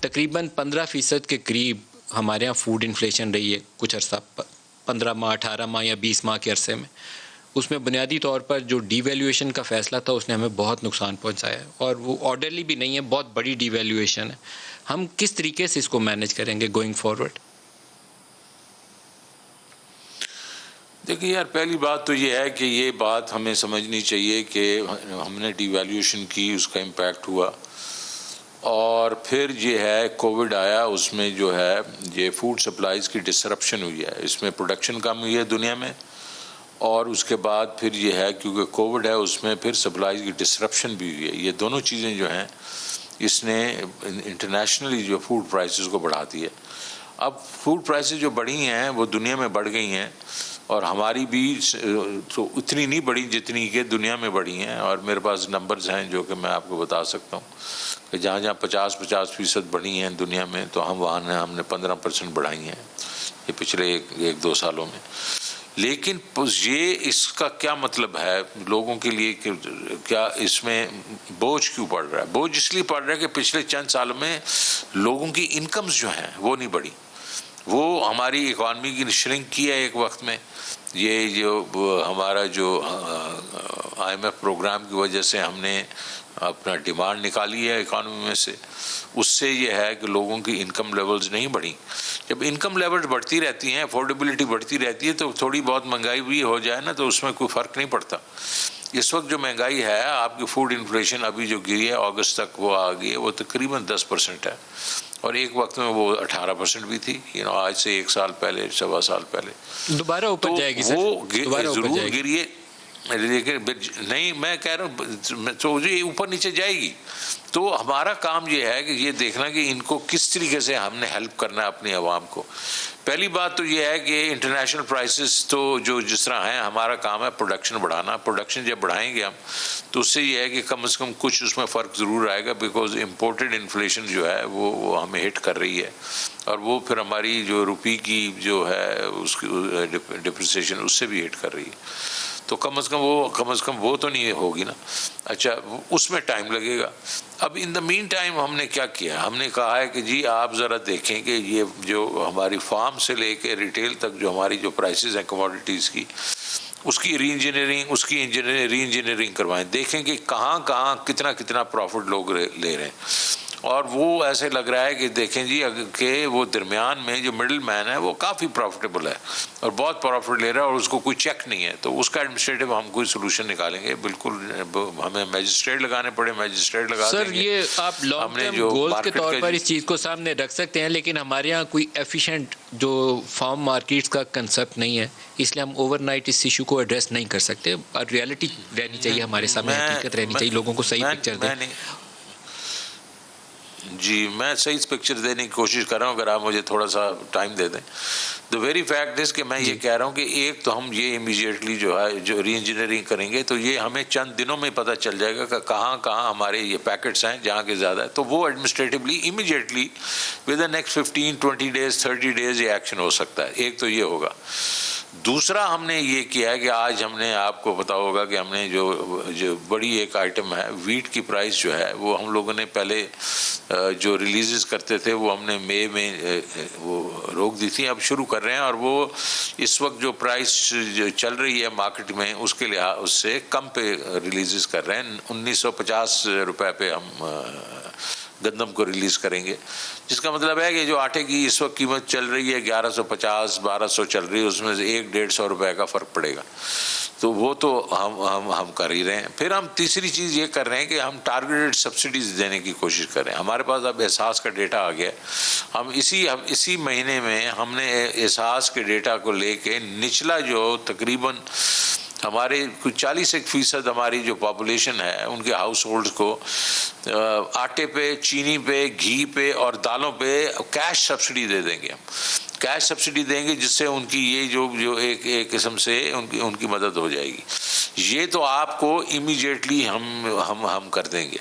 تقریباً 15% کے قریب ہمارے یہاں فوڈ انفلیشن رہی ہے کچھ عرصہ، 15 ماہ 18 ماہ یا 20 ماہ کے عرصے میں. اس میں بنیادی طور پر جو ڈی ویلیویشن کا فیصلہ تھا اس نے ہمیں بہت نقصان پہنچایا ہے، اور وہ آرڈرلی بھی نہیں ہے، بہت بڑی ڈی ویلیویشن ہے. ہم کس طریقے سے اس کو مینیج کریں گے گوئنگ فارورڈ؟ دیکھیے یار، پہلی بات تو یہ ہے کہ یہ بات ہمیں سمجھنی چاہیے کہ ہم نے ڈی ویلیویشن کی، اس کا امپیکٹ ہوا، اور پھر یہ ہے کووڈ آیا، اس میں جو ہے یہ فوڈ سپلائز کی ڈسرپشن ہوئی ہے، اس میں پروڈکشن کم ہوئی ہے دنیا میں، اور اس کے بعد پھر یہ ہے کیونکہ کووڈ ہے اس میں پھر سپلائز کی ڈسرپشن بھی ہوئی ہے. یہ دونوں چیزیں جو ہیں اس نے انٹرنیشنلی جو فوڈ پرائسز کو بڑھا دی ہے. اب فوڈ پرائسز جو بڑھی ہیں وہ دنیا میں بڑھ گئی ہیں، اور ہماری بھی تو اتنی نہیں بڑھی جتنی کہ دنیا میں بڑھی ہیں. اور میرے پاس نمبرز ہیں جو کہ میں آپ کو بتا سکتا ہوں کہ جہاں جہاں 50% بڑھی ہیں دنیا میں، تو ہم نے 15% بڑھائی ہیں یہ پچھلے ایک دو سالوں میں. لیکن یہ اس کا کیا مطلب ہے لوگوں کے لیے کہ کیا اس میں بوجھ کیوں پڑ رہا ہے؟ بوجھ اس لیے پڑ رہا ہے کہ پچھلے چند سالوں میں لوگوں کی انکمز جو ہیں وہ نہیں بڑھی. وہ ہماری اکانومی کی شرنک کی ہے ایک وقت میں. یہ جو ہمارا جو IMF پروگرام کی وجہ سے ہم نے اپنا ڈیمانڈ نکالی ہے اکانومی میں سے، اس سے یہ ہے کہ لوگوں کی انکم لیولز نہیں بڑھی. جب انکم لیولز بڑھتی رہتی ہیں، افورڈیبلٹی بڑھتی رہتی ہے، تو تھوڑی بہت مہنگائی بھی ہو جائے نا تو اس میں کوئی فرق نہیں پڑتا. اس وقت جو مہنگائی ہے، آپ کی فوڈ انفلیشن ابھی جو گری ہے اگست تک وہ آ گئی ہے، وہ تقریباً 10% ہے، اور ایک وقت میں وہ 18% بھی تھی. آج سے 1 سال پہلے، 1.25 سال پہلے دوبارہ اوپر جائے گی سر، وہ ضرور گری ہے. لیکن نہیں، میں کہہ رہا ہوں تو یہ اوپر نیچے جائے گی. تو ہمارا کام یہ ہے کہ یہ دیکھنا کہ ان کو کس طریقے سے ہم نے ہیلپ کرنا ہے اپنی عوام کو. پہلی بات تو یہ ہے کہ انٹرنیشنل پرائسز تو جو جس طرح ہیں، ہمارا کام ہے پروڈکشن بڑھانا. پروڈکشن جب بڑھائیں گے ہم تو اس سے یہ ہے کہ کم از کم کچھ اس میں فرق ضرور آئے گا، بیکاز امپورٹڈ انفلیشن جو ہے وہ ہمیں ہٹ کر رہی ہے، اور وہ پھر ہماری جو روپی کی جو ہے اس کی ڈپریسیشن اس سے بھی ہٹ کر رہی ہے. تو کم از کم وہ تو نہیں ہوگی نا. اچھا، اس میں ٹائم لگے گا. اب ان دا مین ٹائم ہم نے کیا کیا؟ ہم نے کہا ہے کہ جی آپ ذرا دیکھیں کہ یہ جو ہماری فارم سے لے کے ریٹیل تک جو ہماری جو پرائسز ہیں کموڈیٹیز کی، اس کی ری انجینئرنگ کروائیں. دیکھیں کہ کہاں کتنا پروفٹ لوگ لے رہے ہیں. اور وہ ایسے لگ رہا ہے کہ دیکھیں جی کہ وہ درمیان میں جو مڈل مین ہے وہ کافی پروفٹیبل ہے اور بہت پروفٹ لے رہا ہے، اور اس کو کوئی چیک نہیں ہے. تو اس کا ایڈمنسٹریٹو ہم کوئی سولوشن نکالیں گے. بالکل ہمیں میجسٹریٹ لگانے پڑے، میجسٹریٹ لگا دیں گے. سر، یہ آپ لانگ ٹرم گولز کے طور پر اس چیز کو سامنے رکھ سکتے ہیں، لیکن ہمارے یہاں کوئی ایفیشینٹ جو فارم مارکیٹس کا کنسپٹ نہیں ہے، اس لیے ہم اوور نائٹ اس ایشو کو ایڈریس نہیں کر سکتے. اور ریئلٹی رہنی چاہیے ہمارے سامنے، حقیقت رہنی چاہیے، لوگوں کو صحیح پکچر دیں. جی، میں صحیح پکچر دینے کی کوشش کر رہا ہوں، اگر آپ مجھے تھوڑا سا ٹائم دے دیں. دا ویری فیکٹ از کہ میں یہ کہہ رہا ہوں کہ ایک تو ہم یہ امیجیٹلی جو ہے جو ری انجینئرنگ کریں گے تو یہ ہمیں چند دنوں میں پتہ چل جائے گا کہ کہاں ہمارے یہ پیکٹس ہیں جہاں کے زیادہ ہے. تو وہ administratively immediately with the next 15-20 days 30 days یہ ایکشن ہو سکتا ہے. ایک تو یہ ہوگا. دوسرا ہم نے یہ کیا ہے کہ آج ہم نے، آپ کو پتا ہوگا کہ ہم نے جو بڑی ایک آئٹم ہے ویٹ کی پرائس جو ہے وہ ہم لوگوں نے پہلے جو ریلیزز کرتے تھے وہ ہم نے مئی میں وہ روک دی تھی. اب شروع کر رہے ہیں، اور وہ اس وقت جو پرائس چل رہی ہے مارکیٹ میں اس کے لحاظ اس سے کم پہ ریلیزز کر رہے ہیں. 1950 روپے پہ ہم گندم کو ریلیز کریں گے، جس کا مطلب ہے کہ جو آٹے کی اس وقت قیمت چل رہی ہے 1150-1200 چل رہی ہے، اس میں سے 100-150 روپے کا فرق پڑے گا. تو وہ تو ہم کر ہی رہے ہیں. پھر ہم تیسری چیز یہ کر رہے ہیں کہ ہم ٹارگیٹڈ سبسڈیز دینے کی کوشش کر رہے ہیں. ہمارے پاس اب احساس کا ڈیٹا آ گیا ہے. ہم اسی مہینے میں ہم نے احساس کے ڈیٹا کو لے کے نچلا جو تقریباً ہمارے کچھ 40% ہماری جو پاپولیشن ہے ان کے ہاؤس ہولڈز کو آٹے پہ، چینی پہ، گھی پہ اور دالوں پہ کیش سبسڈی دے دیں گے. ہم کیش سبسڈی دیں گے، جس سے ان کی یہ جو ایک قسم سے ان کی مدد ہو جائے گی. یہ تو آپ کو امیجیٹلی ہم کر دیں گے.